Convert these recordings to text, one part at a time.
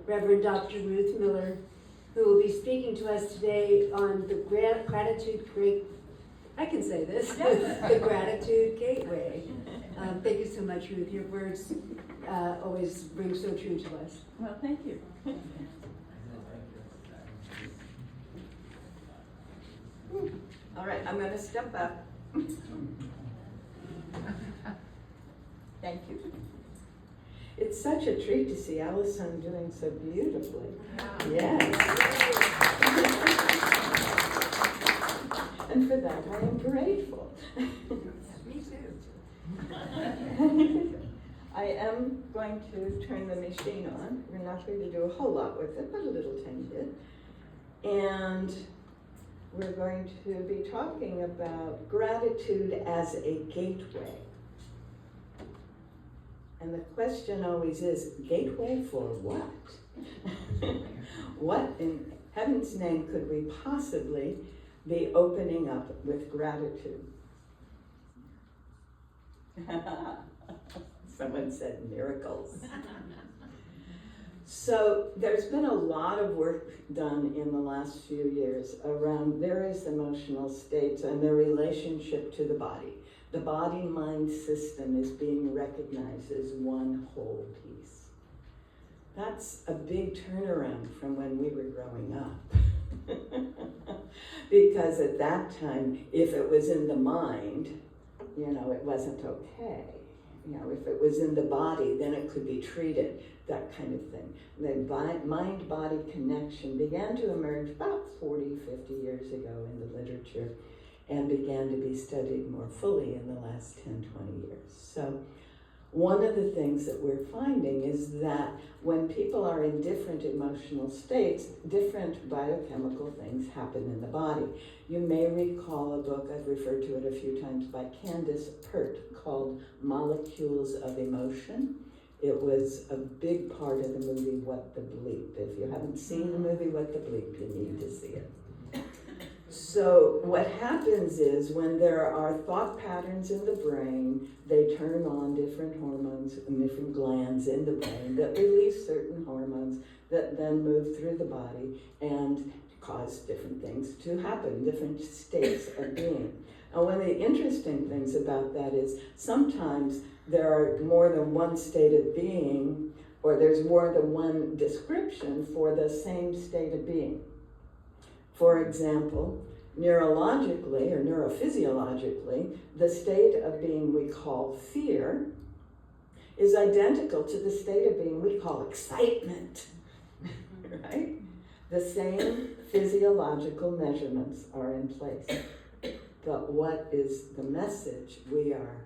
Reverend Dr. Ruth Miller, who will be speaking to us today on the Gratitude Great. I can say this, the Gratitude Gateway. Thank you so much, Ruth. Your words always ring so true to us. Well, thank you. All right, I'm going to step up. Thank you. It's such a treat to see Allison doing so beautifully. Yes. And for that, I am grateful. Me too. I am going to turn the machine on. We're not going to do a whole lot with it, but a little tiny bit. And we're going to be talking about gratitude as a gateway. And the question always is, gateway for what? What in heaven's name could we possibly be opening up with gratitude? Someone said miracles. So there's been a lot of work done in the last few years around various emotional states and their relationship to the body. The body-mind system is being recognized as one whole piece. That's a big turnaround from when we were growing up. Because at that time, if it was in the mind, it wasn't okay. If it was in the body, then it could be treated, that kind of thing. The mind-body connection began to emerge about 40, 50 years ago in the literature and began to be studied more fully in the last 10, 20 years. So one of the things that we're finding is that when people are in different emotional states, different biochemical things happen in the body. You may recall a book, I've referred to it a few times, by Candace Pert called Molecules of Emotion. It was a big part of the movie What the Bleep. If you haven't seen the movie What the Bleep, you need to see it. So what happens is when there are thought patterns in the brain, they turn on different hormones and different glands in the brain that release certain hormones that then move through the body and cause different things to happen, different states of being. And one of the interesting things about that is sometimes there are more than one state of being, or there's more than one description for the same state of being. For example, neurologically or neurophysiologically, the state of being we call fear is identical to the state of being we call excitement, right? The same physiological measurements are in place. But what is the message we are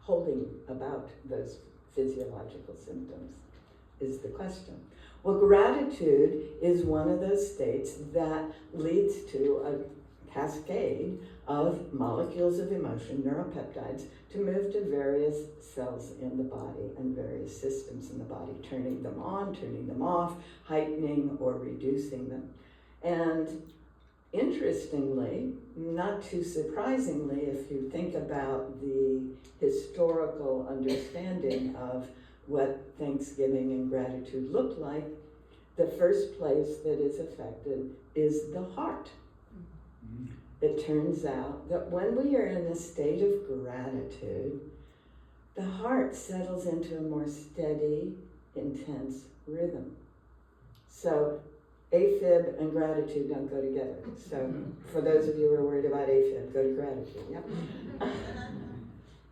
holding about those physiological symptoms is the question. Well, gratitude is one of those states that leads to a cascade of molecules of emotion, neuropeptides, to move to various cells in the body and various systems in the body, turning them on, turning them off, heightening or reducing them. And interestingly, not too surprisingly, if you think about the historical understanding of what Thanksgiving and gratitude look like, the first place that is affected is the heart. Mm-hmm. It turns out that when we are in a state of gratitude, the heart settles into a more steady, intense rhythm. So AFib and gratitude don't go together. So for those of you who are worried about AFib, go to gratitude. Yep.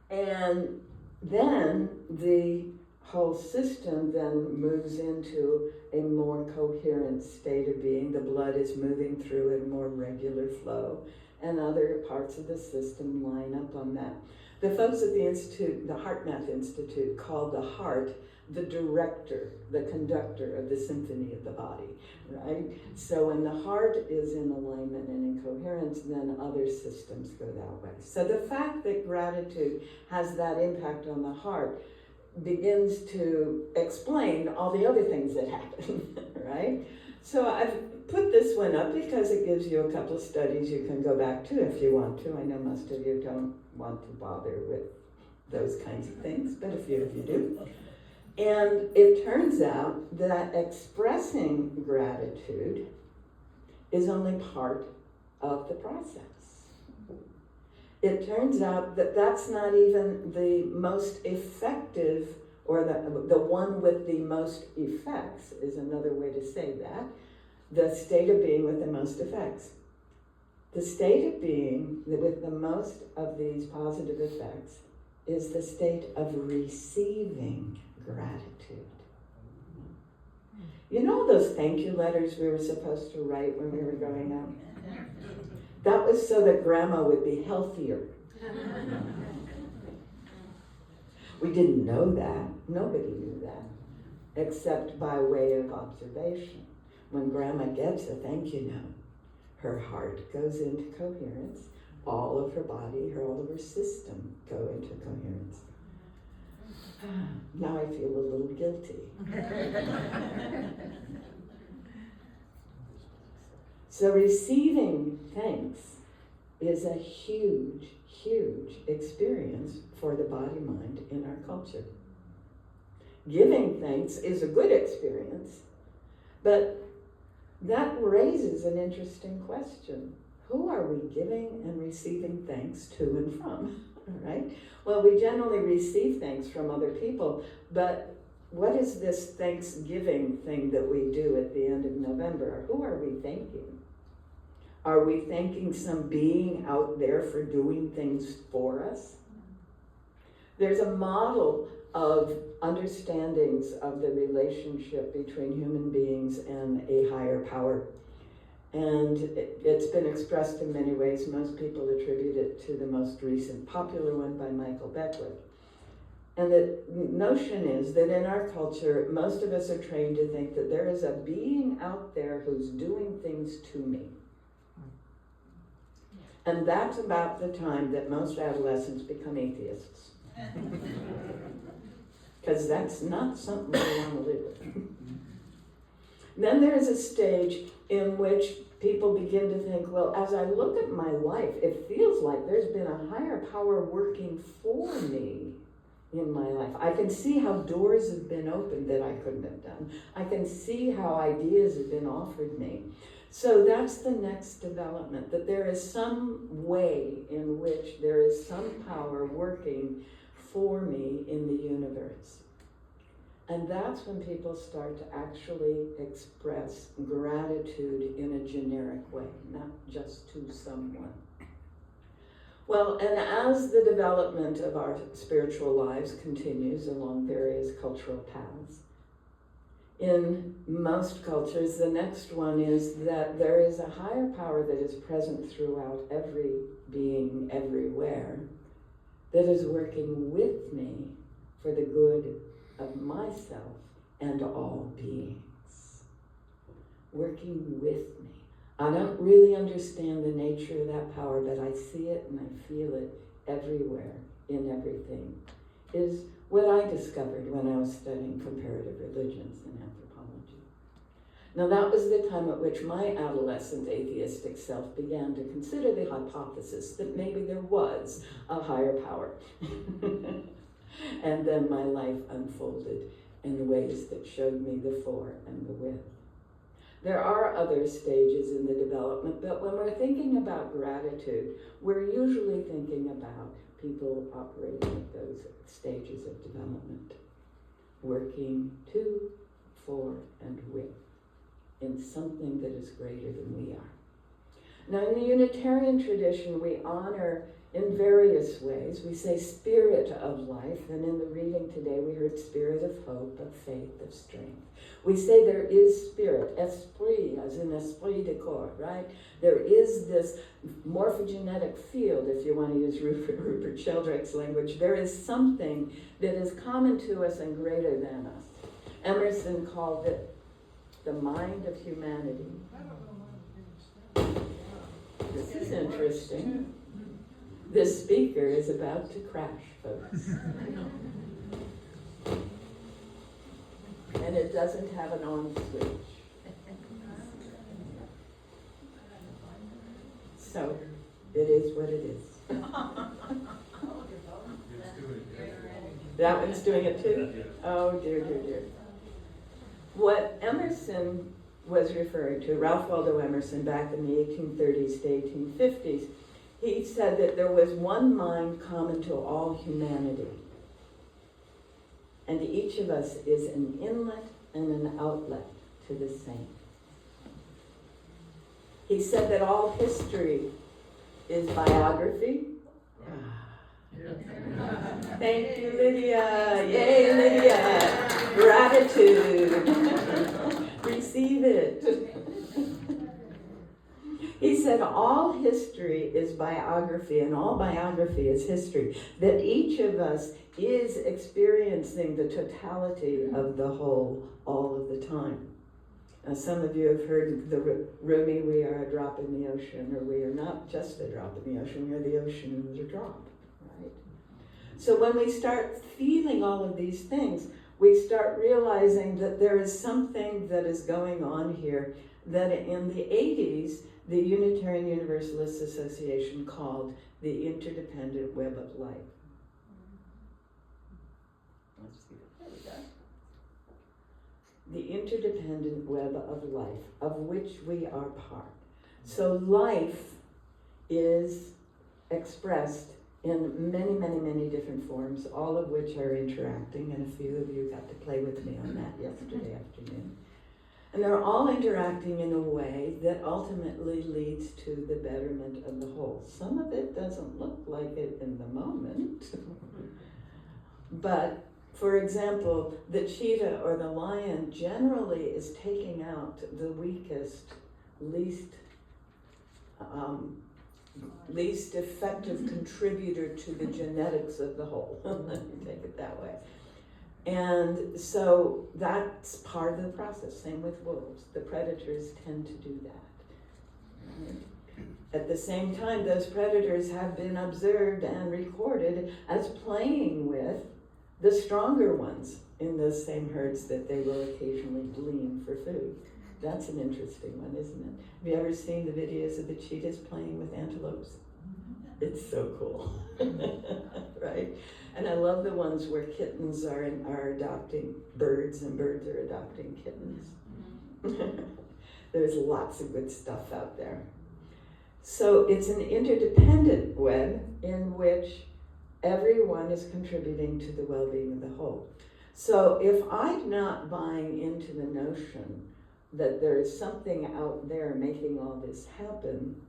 And then the whole system then moves into a more coherent state of being. The blood is moving through in more regular flow, and other parts of the system line up on that. The folks at the Institute, the HeartMath Institute, call the heart the director, the conductor of the symphony of the body, right? So when the heart is in alignment and in coherence, then other systems go that way. So the fact that gratitude has that impact on the heart begins to explain all the other things that happen, right? So I've put this one up because it gives you a couple of studies you can go back to if you want to. I know most of you don't want to bother with those kinds of things, but a few of you do. And it turns out that expressing gratitude is only part of the process. It turns out that that's not even the most effective, or the one with the most effects is another way to say that, the state of being with the most effects. The state of being with the most of these positive effects is the state of receiving gratitude. You know those thank you letters we were supposed to write when we were growing up? That was so that Grandma would be healthier. We didn't know that. Nobody knew that, except by way of observation. When Grandma gets a thank you note, her heart goes into coherence, all of her body, all of her system go into coherence. Now I feel a little guilty. So receiving thanks is a huge, huge experience for the body-mind in our culture. Giving thanks is a good experience, but that raises an interesting question. Who are we giving and receiving thanks to and from? All right? Well, we generally receive thanks from other people, but what is this Thanksgiving thing that we do at the end of November? Who are we thanking? Are we thanking some being out there for doing things for us? There's a model of understandings of the relationship between human beings and a higher power. And it's been expressed in many ways. Most people attribute it to the most recent popular one by Michael Beckwith. And the notion is that in our culture, most of us are trained to think that there is a being out there who's doing things to me. And that's about the time that most adolescents become atheists. Because that's not something we want to live with. Then there's a stage in which people begin to think, well, as I look at my life, it feels like there's been a higher power working for me in my life. I can see how doors have been opened that I couldn't have done. I can see how ideas have been offered me. So that's the next development, that there is some way in which there is some power working for me in the universe. And that's when people start to actually express gratitude in a generic way, not just to someone. Well, and as the development of our spiritual lives continues along various cultural paths, in most cultures, the next one is that there is a higher power that is present throughout every being everywhere that is working with me for the good of myself and all beings. Working with me. I don't really understand the nature of that power, but I see it and I feel it everywhere, in everything, is what I discovered when I was studying comparative religions and anthropology. Now that was the time at which my adolescent atheistic self began to consider the hypothesis that maybe there was a higher power. And then my life unfolded in ways that showed me the for and the with. There are other stages in the development, but when we're thinking about gratitude, we're usually thinking about people operating at those stages of development, working to, for, and with, in something that is greater than we are. Now, in the Unitarian tradition, we honor in various ways. We say spirit of life, and in the reading today we heard spirit of hope, of faith, of strength. We say there is spirit, esprit, as in esprit de corps, right? There is this morphogenetic field, if you want to use Rupert Sheldrake's language. There is something that is common to us and greater than us. Emerson called it the mind of humanity. This is interesting. This speaker is about to crash, folks. And it doesn't have an on switch. So, it is what it is. That one's doing it too? Oh, dear, dear, dear. What Emerson was referring to, Ralph Waldo Emerson, back in the 1830s to 1850s, he said that there was one mind common to all humanity. And each of us is an inlet and an outlet to the same. He said that all history is biography. Thank you, Lydia. Yay, Lydia. Gratitude. Receive it. He said all history is biography and all biography is history. That each of us is experiencing the totality of the whole all of the time. Now, some of you have heard the Rumi, we are a drop in the ocean, or we are not just a drop in the ocean, we are the ocean who is a drop, right? So when we start feeling all of these things, we start realizing that there is something that is going on here that in the 80s, the Unitarian Universalist Association called the interdependent web of life. Let's see, there we go. The interdependent web of life, of which we are part. So life is expressed in many, many, many different forms, all of which are interacting, and a few of you got to play with me on that yesterday afternoon. And they're all interacting in a way that ultimately leads to the betterment of the whole. Some of it doesn't look like it in the moment, but for example, the cheetah or the lion generally is taking out the weakest, least effective contributor to the genetics of the whole. Let me take it that way. And so that's part of the process. Same with wolves. The predators tend to do that. Right? At the same time, those predators have been observed and recorded as playing with the stronger ones in those same herds that they will occasionally glean for food. That's an interesting one, isn't it? Have you ever seen the videos of the cheetahs playing with antelopes? It's so cool, right? And I love the ones where kittens are adopting birds and birds are adopting kittens. There's lots of good stuff out there. So it's an interdependent web in which everyone is contributing to the well-being of the whole. So if I'm not buying into the notion that there is something out there making all this happen,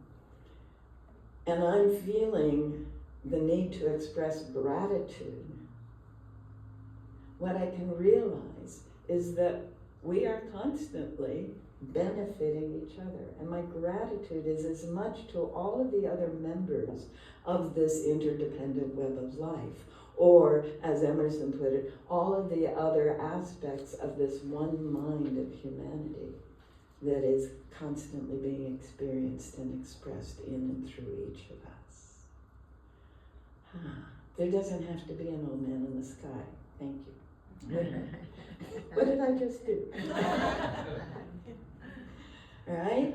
and I'm feeling the need to express gratitude, what I can realize is that we are constantly benefiting each other. And my gratitude is as much to all of the other members of this interdependent web of life, or as Emerson put it, all of the other aspects of this one mind of humanity that is constantly being experienced and expressed in and through each of us. There doesn't have to be an old man in the sky. Thank you. What did I just do? Right?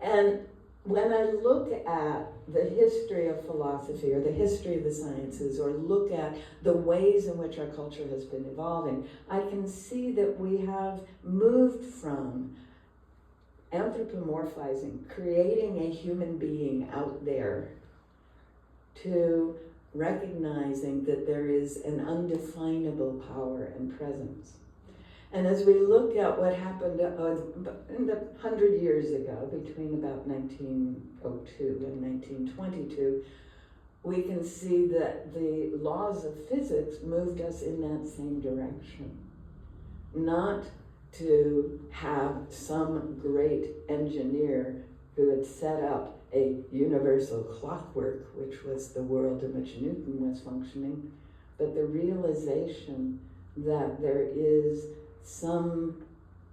And when I look at the history of philosophy or the history of the sciences, or look at the ways in which our culture has been evolving, I can see that we have moved from anthropomorphizing, creating a human being out there, to recognizing that there is an undefinable power and presence. And as we look at what happened in the 100 years ago, between about 1902 and 1922, we can see that the laws of physics moved us in that same direction. Not to have some great engineer who had set up a universal clockwork, which was the world in which Newton was functioning, but the realization that there is some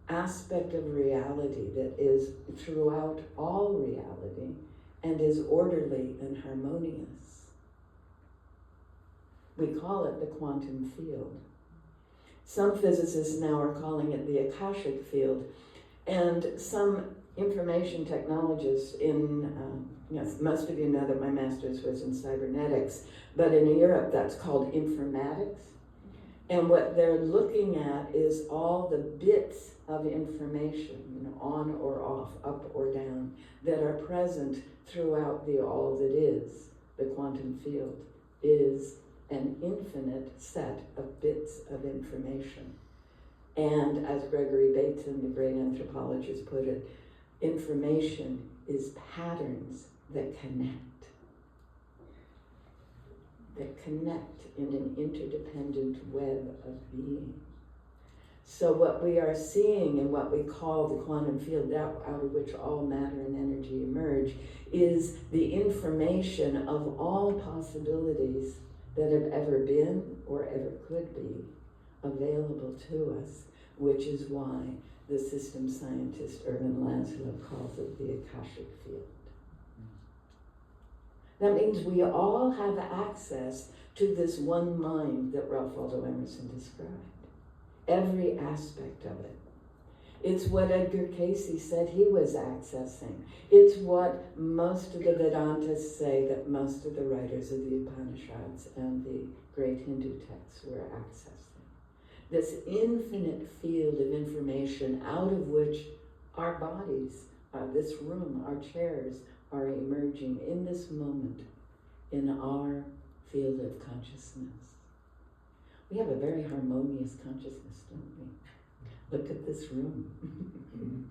aspect of reality that is throughout all reality and is orderly and harmonious. We call it the quantum field. Some physicists now are calling it the Akashic field, and some information technologists most of you know that my master's was in cybernetics, but in Europe that's called informatics. And what they're looking at is all the bits of information, on or off, up or down, that are present throughout the all that is. The quantum field is an infinite set of bits of information. And as Gregory Bateson, the great anthropologist, put it, information is patterns that connect in an interdependent web of being. So what we are seeing in what we call the quantum field, out of which all matter and energy emerge, is the information of all possibilities that have ever been or ever could be available to us, which is why the system scientist Ervin Laszlo calls it the Akashic field. That means we all have access to this one mind that Ralph Waldo Emerson described. Every aspect of it. It's what Edgar Cayce said he was accessing. It's what most of the Vedantas say that most of the writers of the Upanishads and the great Hindu texts were accessing. This infinite field of information out of which our bodies, this room, our chairs, are emerging in this moment in our field of consciousness. We have a very harmonious consciousness, don't we? Look at this room.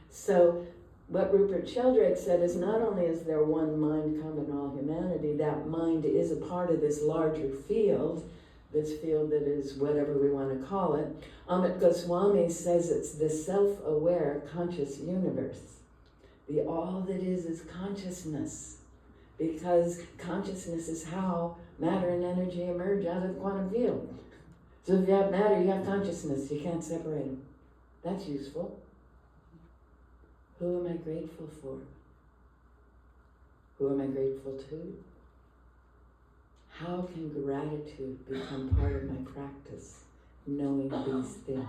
So what Rupert Sheldrake said is not only is there one mind common to all humanity, that mind is a part of this larger field, this field that is whatever we want to call it. Amit Goswami says it's the self-aware conscious universe. The all that is consciousness, because consciousness is how matter and energy emerge out of the quantum field. So if you have matter, you have consciousness. You can't separate them. That's useful. Who am I grateful for? Who am I grateful to? How can gratitude become part of my practice, knowing these things?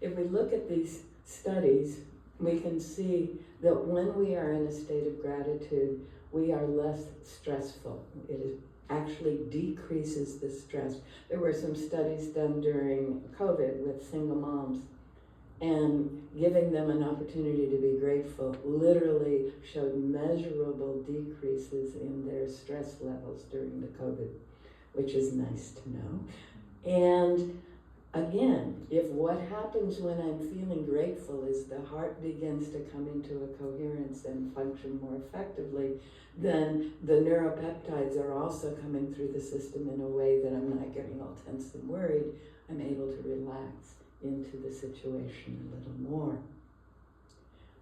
If we look at these studies, we can see that when we are in a state of gratitude, we are less stressful. It actually decreases the stress. There were some studies done during COVID with single moms, and giving them an opportunity to be grateful literally showed measurable decreases in their stress levels during the COVID, which is nice to know. And again, if what happens when I'm feeling grateful is the heart begins to come into a coherence and function more effectively, then the neuropeptides are also coming through the system in a way that I'm not getting all tense and worried. I'm able to relax into the situation a little more.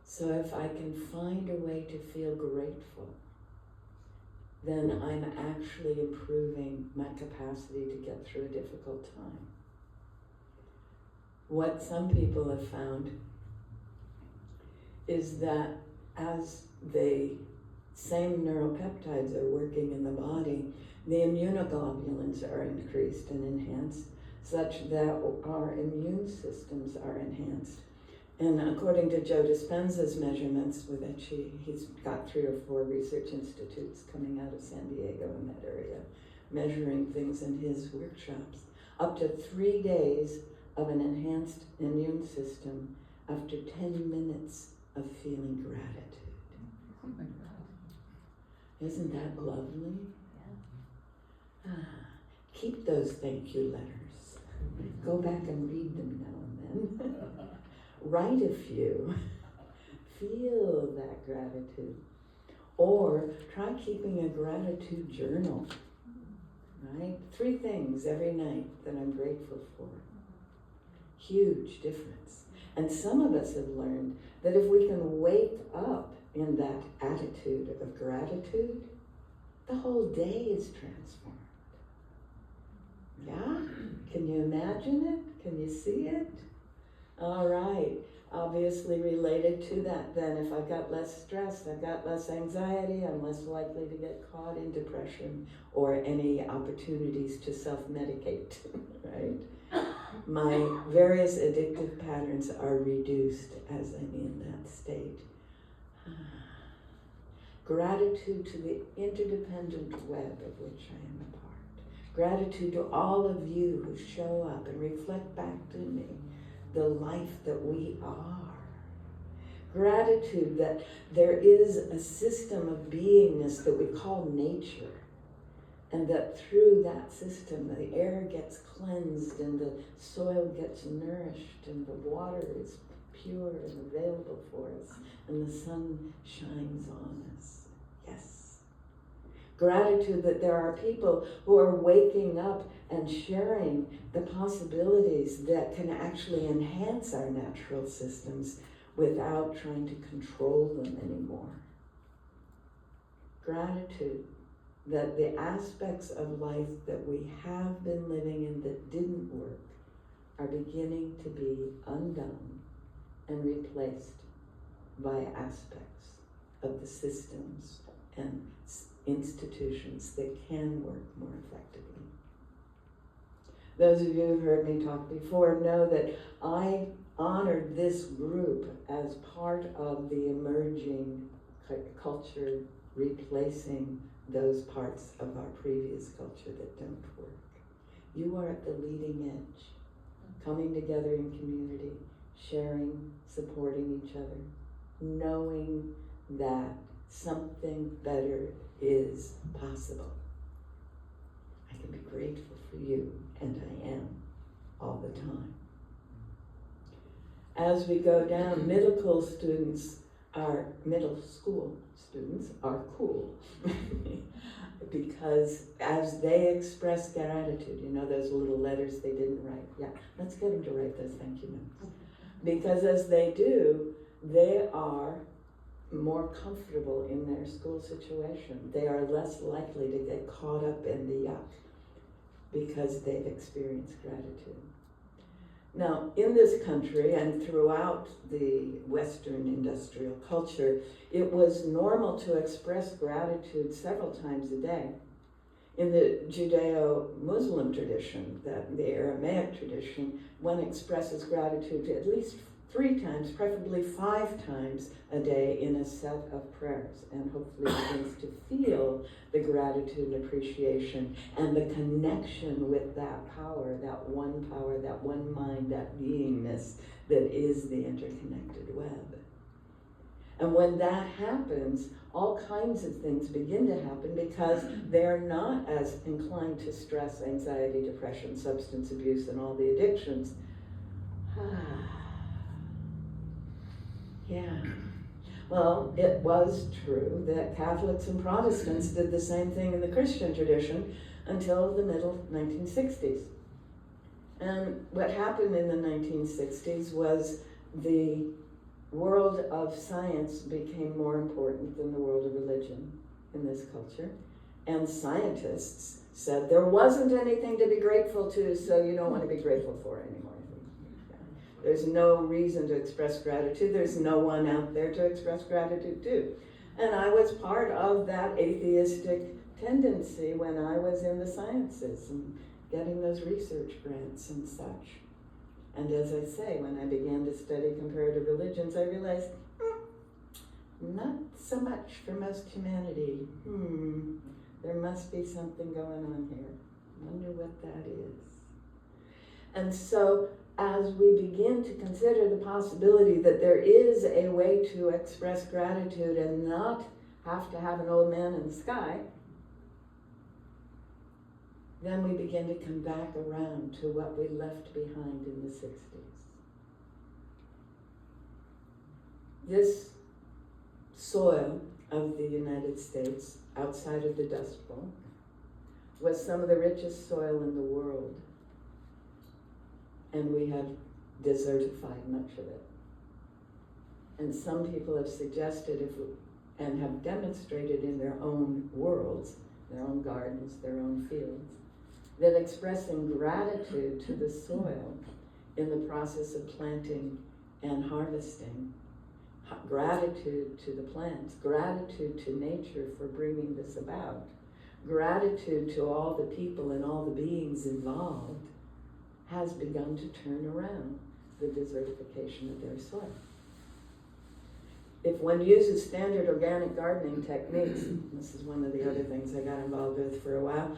So if I can find a way to feel grateful, then I'm actually improving my capacity to get through a difficult time. What some people have found is that as the same neuropeptides are working in the body, the immunoglobulins are increased and enhanced such that our immune systems are enhanced. And according to Joe Dispenza's measurements, with which he's got 3 or 4 research institutes coming out of San Diego in that area, measuring things in his workshops, up to 3 days of an enhanced immune system after 10 minutes of feeling gratitude. Oh my God. Isn't that lovely? Yeah. Keep those thank you letters. Go back and read them now and then. Write a few. Feel that gratitude. Or try keeping a gratitude journal. Right? 3 things every night that I'm grateful for. Huge difference. And some of us have learned that if we can wake up in that attitude of gratitude, the whole day is transformed. Yeah? Can you imagine it? Can you see it? All right. Obviously related to that then, if I've got less stress, I've got less anxiety, I'm less likely to get caught in depression or any opportunities to self-medicate, right? My various addictive patterns are reduced as I'm in that state. Gratitude to the interdependent web of which I am a part. Gratitude to all of you who show up and reflect back to me the life that we are. Gratitude that there is a system of beingness that we call nature, and that through that system the air gets cleansed and the soil gets nourished and the water is pure and available for us and the sun shines on us. Yes. Gratitude that there are people who are waking up and sharing the possibilities that can actually enhance our natural systems without trying to control them anymore. Gratitude that the aspects of life that we have been living in that didn't work are beginning to be undone and replaced by aspects of the systems and institutions that can work more effectively. Those of you who've heard me talk before know that I honored this group as part of the emerging culture replacing those parts of our previous culture that don't work. You are at the leading edge, coming together in community, sharing, supporting each other, knowing that something better is possible. I can be grateful for you, and I am all the time. As we go down, middle school students are cool because as they express gratitude, you know those little letters they didn't write? Yeah, let's get them to write those thank you notes. Because as they do, they are more comfortable in their school situation. They are less likely to get caught up in the yuck because they've experienced gratitude. Now, in this country and throughout the Western industrial culture, it was normal to express gratitude several times a day. In the Judeo-Muslim tradition, the Aramaic tradition, one expresses gratitude at least 3 times, preferably 5 times a day in a set of prayers, and hopefully begins to feel the gratitude and appreciation and the connection with that power, that one mind, that beingness that is the interconnected web. And when that happens, all kinds of things begin to happen because they're not as inclined to stress, anxiety, depression, substance abuse, and all the addictions. Yeah. Well, it was true that Catholics and Protestants did the same thing in the Christian tradition until the middle 1960s. And what happened in the 1960s was the world of science became more important than the world of religion in this culture. And scientists said there wasn't anything to be grateful to, so you don't want to be grateful for anymore. There's no reason to express gratitude. There's no one out there to express gratitude to. And I was part of that atheistic tendency when I was in the sciences and getting those research grants and such. And as I say, when I began to study comparative religions, I realized, not so much for most humanity. There must be something going on here. Wonder what that is. And so, as we begin to consider the possibility that there is a way to express gratitude and not have to have an old man in the sky, then we begin to come back around to what we left behind in the 60s. This soil of the United States, outside of the Dust Bowl, was some of the richest soil in the world. And we have desertified much of it. And some people have suggested and have demonstrated in their own worlds, their own gardens, their own fields, that expressing gratitude to the soil in the process of planting and harvesting, gratitude to the plants, gratitude to nature for bringing this about, gratitude to all the people and all the beings involved, has begun to turn around the desertification of their soil. if one uses standard organic gardening techniques, this is one of the other things I got involved with for a while,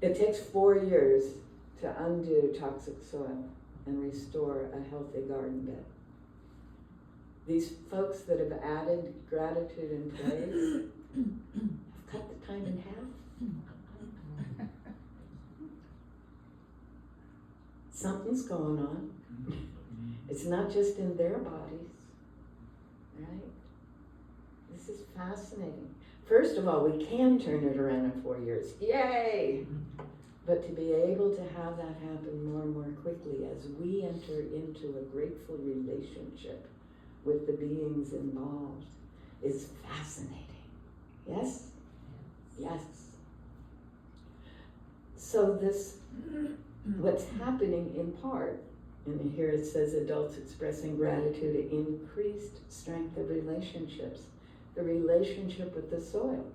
it takes 4 years to undo toxic soil and restore a healthy garden bed. These folks that have added gratitude and praise have cut the time in half. Something's going on. It's not just in their bodies, right? This is fascinating. First of all, we can turn it around in 4 years. Yay! But to be able to have that happen more and more quickly as we enter into a grateful relationship with the beings involved is fascinating. Yes? Yes. So this, what's happening in part, and here it says adults expressing gratitude, increased strength of relationships. The relationship with the soil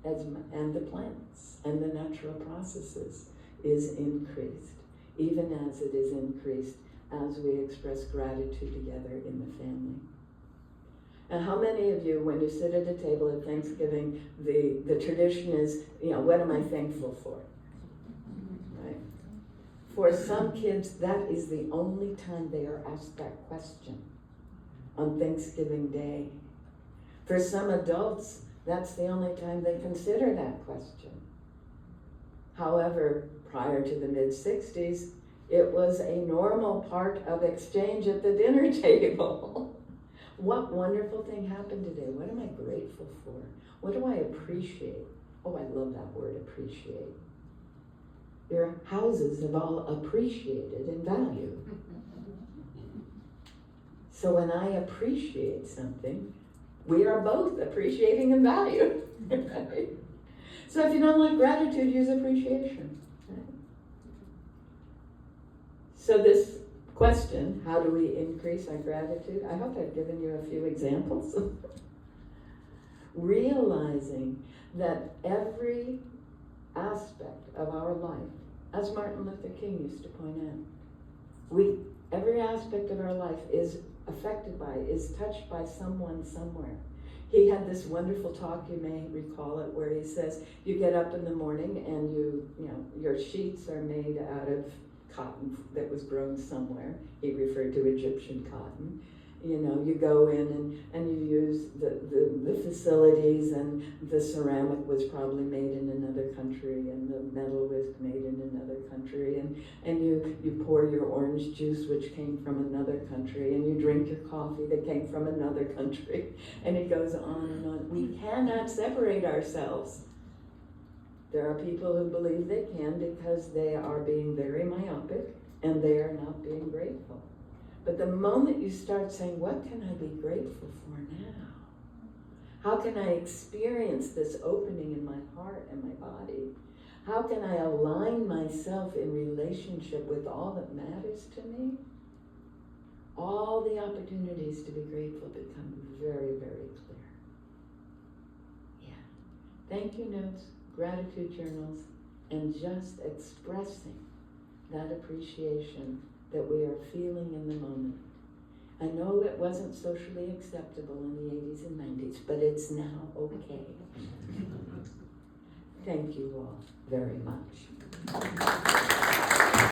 and the plants and the natural processes is increased, even as it is increased as we express gratitude together in the family. And how many of you, when you sit at a table at Thanksgiving, the tradition is, what am I thankful for? Right? For some kids, that is the only time they are asked that question on Thanksgiving Day. For some adults, that's the only time they consider that question. However, prior to the mid-60s, it was a normal part of exchange at the dinner table. What wonderful thing happened today? What am I grateful for? What do I appreciate? Oh, I love that word, appreciate. Your houses have all appreciated in value. So when I appreciate something, we are both appreciating in value. Right? So if you don't like gratitude, use appreciation. Right? So this question, how do we increase our gratitude? I hope I've given you a few examples. Realizing that every aspect of our life, as Martin Luther King used to point out, every aspect of our life is affected by, is touched by someone somewhere. He had this wonderful talk, you may recall it, where he says, you get up in the morning and your sheets are made out of cotton that was grown somewhere. He referred to Egyptian cotton. You go in and you use the facilities, and the ceramic was probably made in another country, and the metal was made in another country, and you pour your orange juice, which came from another country, and you drink your coffee that came from another country, and it goes on and on. We cannot separate ourselves. There are people who believe they can because they are being very myopic and they are not being grateful. But the moment you start saying, what can I be grateful for now? How can I experience this opening in my heart and my body? How can I align myself in relationship with all that matters to me? All the opportunities to be grateful become very, very clear. Yeah. Thank you notes, gratitude journals, and just expressing that appreciation that we are feeling in the moment. I know it wasn't socially acceptable in the 80s and 90s, but it's now okay. Thank you all very much.